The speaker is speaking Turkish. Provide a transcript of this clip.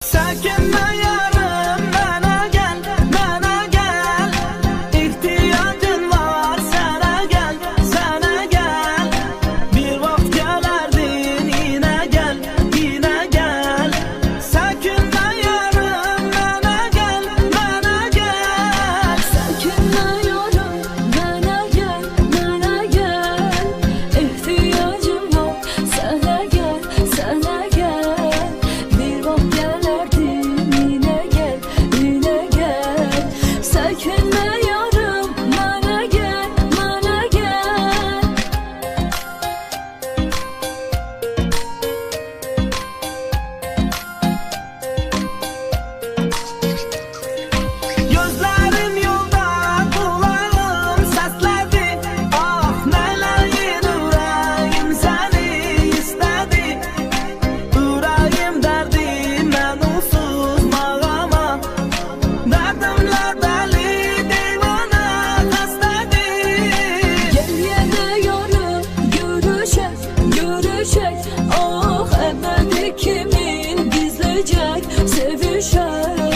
Sakinle yarım bana gel, bana gel. İhtiyacın var sana gel, sana gel. Bir vakit gelerdin yine gel, yine gel. Sakinle yarım bana gel, bana gel. Sakinle yarım bana gel, bana gel. İhtiyacım var sana gel, sana gel. Bir vakit gelerdin yine gel, yine gel. Sakinle yarım bana gel, bana gel. Gözlerim yolda, kulağım sesledi. Ah meleğin yüreğim seni istedi. Yüreğim derdim ben unsuz mağama. Derdimle deli divane hastedi. Gel yine yarım görüşek, görüşek. Ah ebedi kimin gizleyecek sevişek.